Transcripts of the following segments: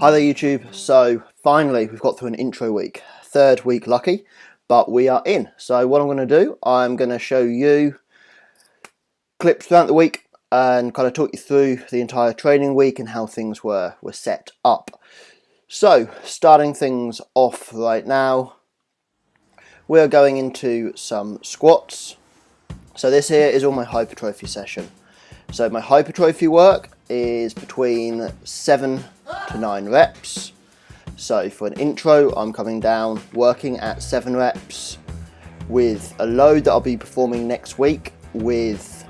Hi there YouTube, so finally we've got through an intro week, third week lucky, but we are in. So what I'm going to do, I'm going to show you clips throughout the week and kind of talk you through the entire training week and how things were set up. So starting things off right now, we're going into some squats. So this here is all my hypertrophy session. So my hypertrophy work is between 7 to 9 reps. So for an intro, I'm coming down working at 7 reps with a load that I'll be performing next week with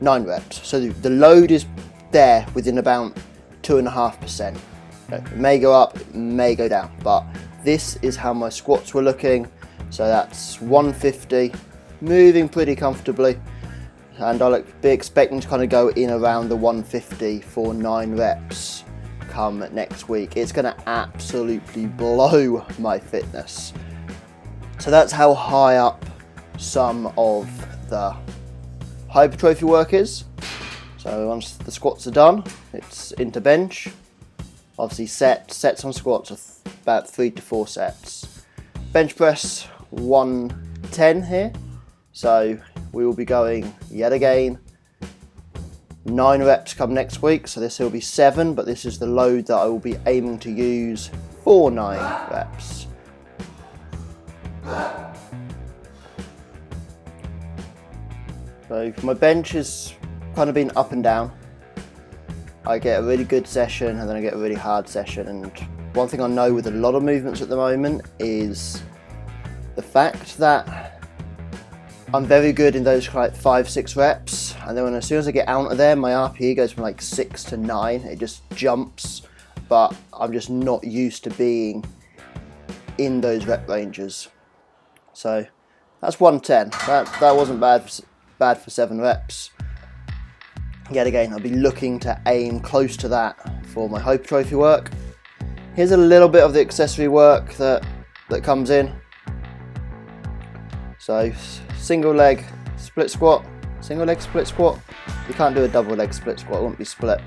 9 reps. So the load is there within about 2.5%. It may go up, it may go down, but this is how my squats were looking. So that's 150, moving pretty comfortably. And I'll be expecting to kind of go in around the 150 for 9 reps come next week. It's going to absolutely blow my fitness. So that's how high up some of the hypertrophy work is. So once the squats are done, it's into bench. Obviously sets on squats are about 3 to 4 sets. Bench press 110 here. So we will be going yet again 9 reps come next week, so this will be 7, but this is the load that I will be aiming to use for 9 reps. So my bench has kind of been up and down. I get a really good session and then I get a really hard session, and one thing I know with a lot of movements at the moment is the fact that I'm very good in those like 5-6 reps, and then as soon as I get out of there, my RPE goes from like 6 to 9. It just jumps, but I'm just not used to being in those rep ranges. So that's 110. That wasn't bad for 7 reps. Yet again, I'll be looking to aim close to that for my hypertrophy work. Here's a little bit of the accessory work that comes in. So single leg split squat, single leg split squat. You can't do a double leg split squat, it won't be split.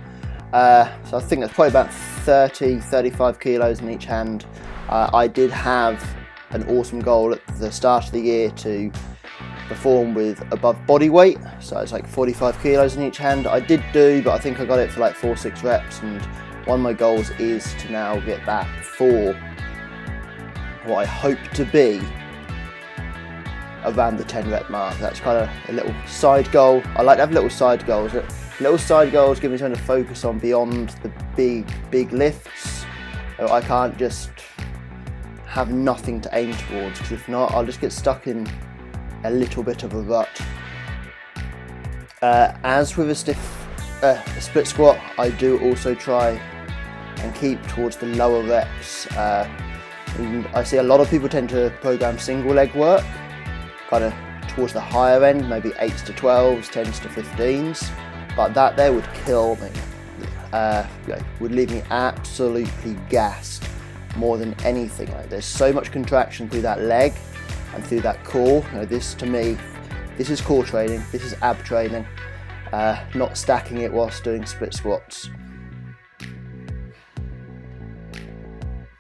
So I think that's probably about 30-35 kilos in each hand. I did have an awesome goal at the start of the year to perform with above body weight, so it's like 45 kilos in each hand. I did do, but I think I got it for like 4-6 reps, and one of my goals is to now get that for what I hope to be around the 10 rep mark. That's kind of a little side goal. I like to have little side goals. Little side goals give me something to focus on beyond the big lifts. So I can't just have nothing to aim towards, because if not, I'll just get stuck in a little bit of a rut. As with a split squat, I do also try and keep towards the lower reps. And I see a lot of people tend to program single leg work kind of towards the higher end, maybe 8s to 12s, 10s to 15s, but that there would kill me. Would leave me absolutely gassed more than anything. There's so much contraction through that leg and through that core. This to me, this is core training, this is ab training, not stacking it whilst doing split squats.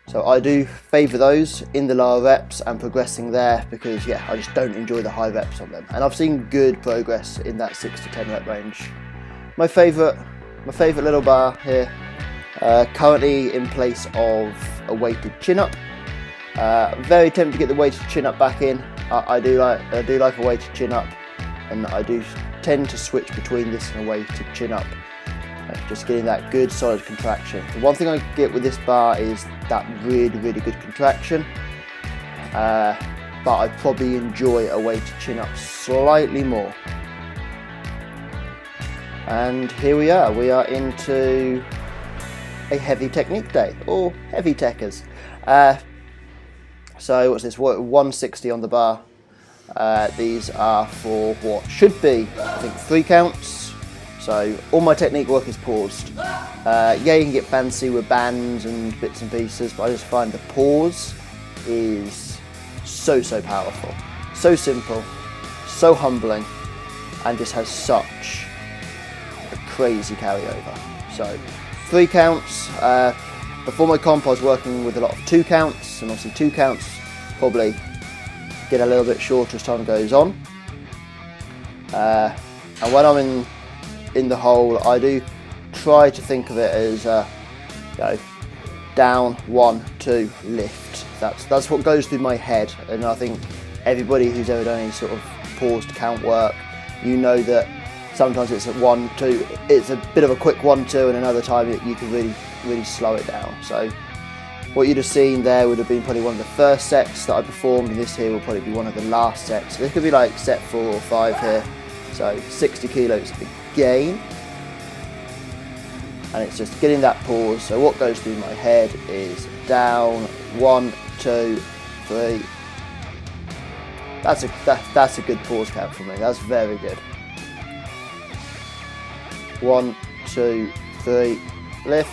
So I do favour those in the lower reps and progressing there, because yeah, I just don't enjoy the high reps on them. And I've seen good progress in that 6 to 10 rep range. My favourite little bar here, currently in place of a weighted chin up. Very tempted to get the weighted chin up back in. I do like a weighted chin up, and I do tend to switch between this and a weighted chin up. Just getting that good solid contraction. The one thing I get with this bar is that really good contraction, but I probably enjoy a weighted chin up slightly more. And here we are into a heavy technique day, or heavy techers. So what's this, 160 on the bar. These are for what should be, I think, 3 counts. So all my technique work is paused. Yeah, you can get fancy with bands and bits and pieces, but I just find the pause is so powerful, so simple, so humbling, and just has such a crazy carryover. So 3 counts, before my comp I was working with a lot of 2 counts, and obviously 2 counts probably get a little bit shorter as time goes on. And when I'm in the hole, I do try to think of it as down, 1, 2, lift. That's what goes through my head, and I think everybody who's ever done any sort of paused count work, you know that sometimes it's at 1, 2, it's a bit of a quick 1, 2, and another time you can really slow it down. So what you'd have seen there would have been probably one of the first sets that I performed, and this here will probably be one of the last sets. So this could be like set 4 or 5 here. So 60 kilos again, and it's just getting that pause. So what goes through my head is down, 1, 2, 3. That's a good pause count for me. That's very good. 1, 2, 3, lift.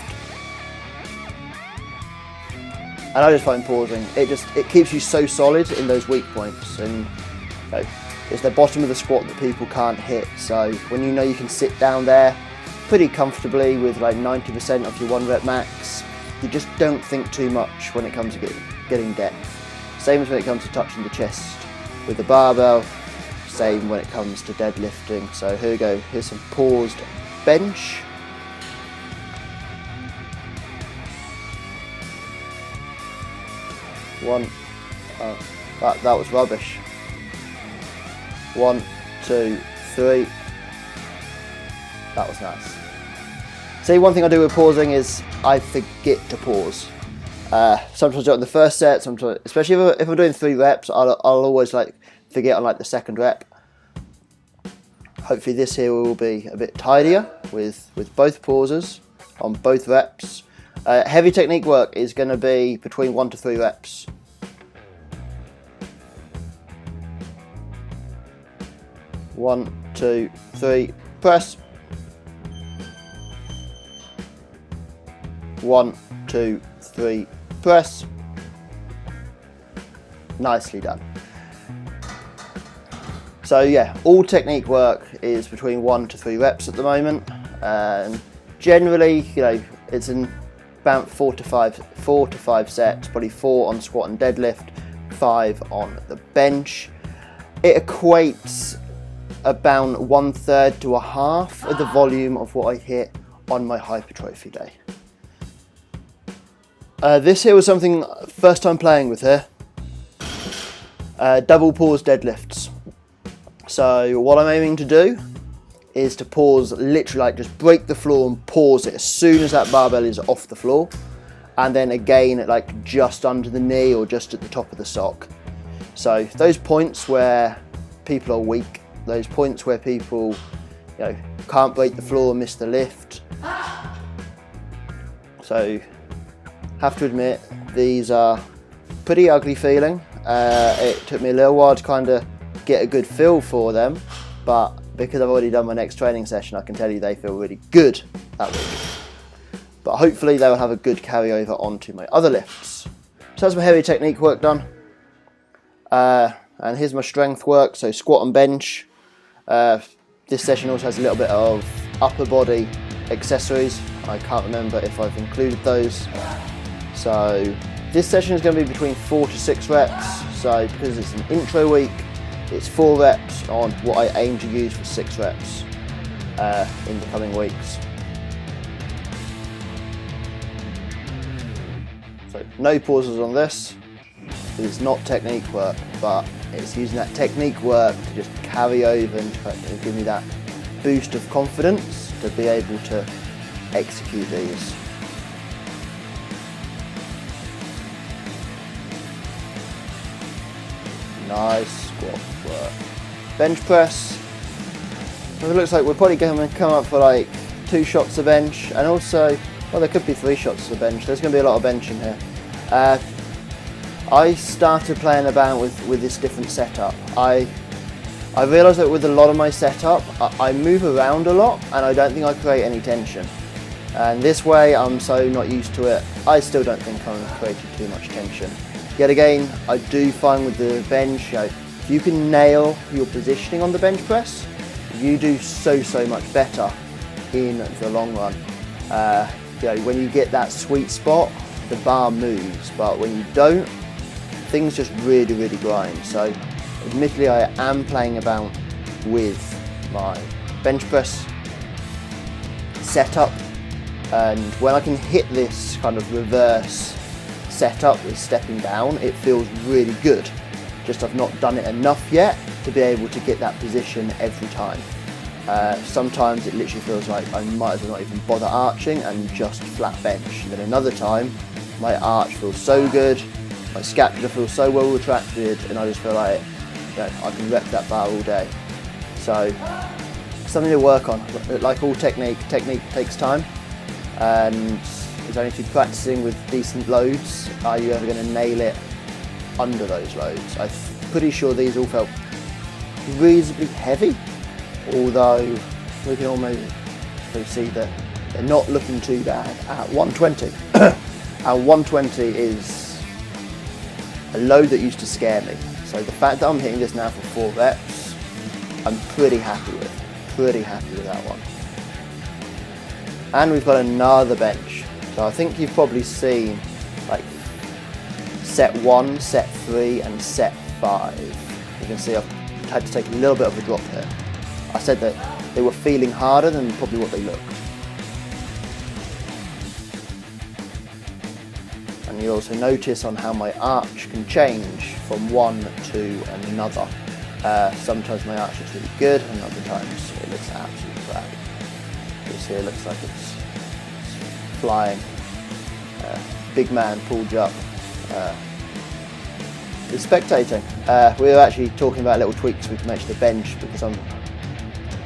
And I just find pausing, it keeps you so solid in those weak points, and it's the bottom of the squat that people can't hit. So when you know you can sit down there pretty comfortably with like 90% of your 1 rep max, you just don't think too much when it comes to getting depth. Same as when it comes to touching the chest with the barbell, same when it comes to deadlifting. So here we go, here's some paused bench. That was rubbish. 1, 2, 3. That was nice. See, one thing I do with pausing is I forget to pause. Sometimes I do it on the first set, sometimes, especially if I'm doing 3 reps, I'll always forget on the second rep. Hopefully this here will be a bit tidier with both pauses on both reps. Heavy technique work is going to be between 1 to 3 reps. One, 2, 3, press. 1, 2, 3, press. Nicely done. So yeah, all technique work is between 1 to 3 reps at the moment. Generally, it's in about 4 to 5 sets, probably 4 on squat and deadlift, 5 on the bench. It equates about 1/3 to 1/2 of the volume of what I hit on my hypertrophy day. This here was something first time playing with here. Double pause deadlifts. So what I'm aiming to do is to pause, literally just break the floor and pause it as soon as that barbell is off the floor, and then again at just under the knee or just at the top of the sock. So those points where people are weak, those points where people can't break the floor and miss the lift. So have to admit, these are pretty ugly feeling. It took me a little while to kind of get a good feel for them, but because I've already done my next training session, I can tell you they feel really good that week. But hopefully they will have a good carryover onto my other lifts. So that's my heavy technique work done. And here's my strength work, so squat and bench. This session also has a little bit of upper body accessories. I can't remember if I've included those. So this session is going to be between 4 to 6 reps. So because it's an intro week, it's 4 reps on what I aim to use for 6 reps in the coming weeks. So no pauses on this. It's not technique work, but it's using that technique work to just carry over and try to give me that boost of confidence to be able to execute these. Nice squat work. Bench press. It looks like we're probably going to come up for 2 shots of bench, and also, well, there could be 3 shots of bench. There's going to be a lot of benching here. I started playing about with this different setup. I realised that with a lot of my setup, I move around a lot and I don't think I create any tension. And this way, I'm so not used to it, I still don't think I'm creating too much tension. Yet again, I do find with the bench, if you can nail your positioning on the bench press, you do so much better in the long run. When you get that sweet spot the bar moves, but when you don't, things just really grind. So admittedly I am playing about with my bench press setup, and when I can hit this kind of reverse setup with stepping down, it feels really good. Just I've not done it enough yet to be able to get that position every time. Sometimes it literally feels like I might as well not even bother arching and just flat bench. And then another time my arch feels so good, my scapula feels so well retracted, and I just feel like, you know, I can rep that bar all day. So something to work on. Like all technique takes time, and it's only through practicing with decent loads are you ever going to nail it under those loads. I'm pretty sure these all felt reasonably heavy, although we can almost see that they're not looking too bad at 120. Our 120 is a load that used to scare me. So the fact that I'm hitting this now for 4 reps, I'm pretty happy with. Pretty happy with that one. And we've got another bench. So I think you've probably seen like set 1, set 3 and set 5. You can see I've had to take a little bit of a drop here. I said that they were feeling harder than probably what they looked. And you also notice on how my arch can change from one to another. Sometimes my arch looks really good, and other times it looks absolutely crap. This here looks like it's flying. Big man pulled up. It's spectating. We were actually talking about little tweaks we can make to the bench, because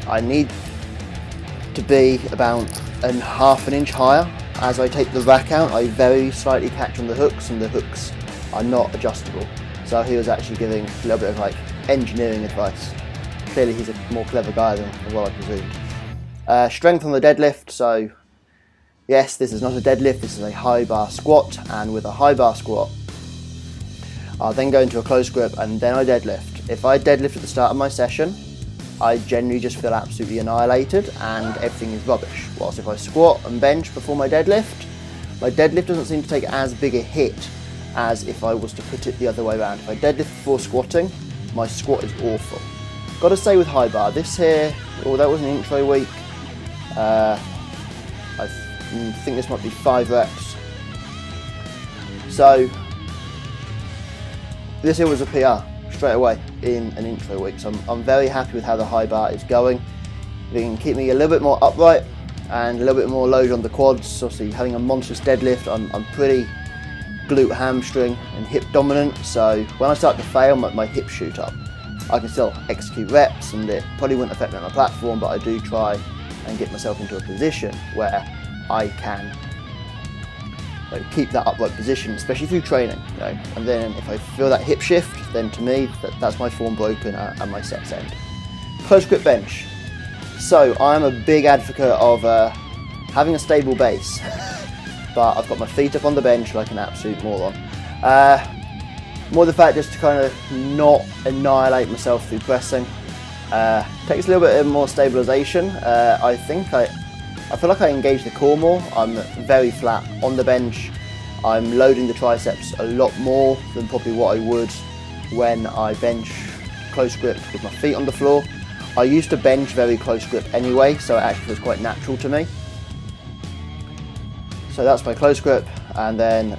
I need to be about half an inch higher. As I take the rack out, I very slightly catch on the hooks, and the hooks are not adjustable. So he was actually giving a little bit of like engineering advice. Clearly he's a more clever guy than what I presumed. Strength on the deadlift. So yes, this is not a deadlift, this is a high bar squat, and with a high bar squat I'll then go into a close grip and then I deadlift. If I deadlift at the start of my session, I generally just feel absolutely annihilated and everything is rubbish. Whilst if I squat and bench before my deadlift doesn't seem to take as big a hit as if I was to put it the other way around. If I deadlift before squatting, my squat is awful. Got to say with high bar, this here, that was an intro week. I think this might be 5 reps. So this here was a PR straight away in an intro week. So I'm very happy with how the high bar is going. It can keep me a little bit more upright and a little bit more load on the quads. Obviously having a monstrous deadlift, I'm pretty glute, hamstring and hip dominant. So when I start to fail, my hips shoot up. I can still execute reps and it probably wouldn't affect me on the platform, but I do try and get myself into a position where I can keep that upright position, especially through training. And then if I feel that hip shift, then to me that's my form broken at my set's end. Close grip bench. So I'm a big advocate of having a stable base, but I've got my feet up on the bench like an absolute moron. More the fact just to kind of not annihilate myself through pressing. Takes a little bit more stabilisation. I feel like I engage the core more. I'm very flat on the bench. I'm loading the triceps a lot more than probably what I would when I bench close grip with my feet on the floor. I used to bench very close grip anyway, so it actually feels quite natural to me. So that's my close grip, and then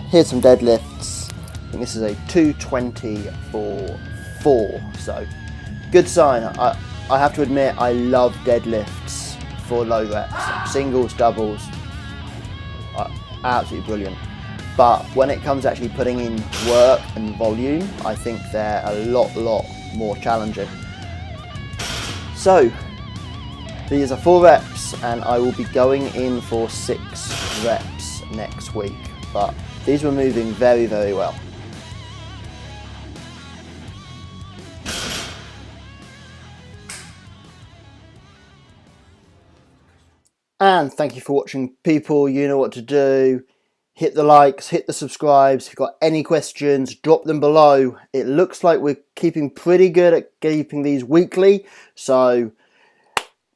here's some deadlifts. I think this is a 220 for 4, so good sign. I have to admit I love deadlifts for low reps. Singles, doubles, absolutely brilliant. But when it comes to actually putting in work and volume, I think they're a lot more challenging. So these are 4 reps and I will be going in for 6 reps next week. But these were moving very well. And thank you for watching, people. You know what to do. Hit the likes, hit the subscribes. If you've got any questions, drop them below. It looks like we're keeping pretty good at keeping these weekly. So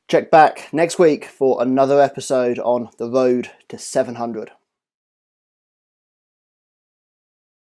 check back next week for another episode on the road to 700.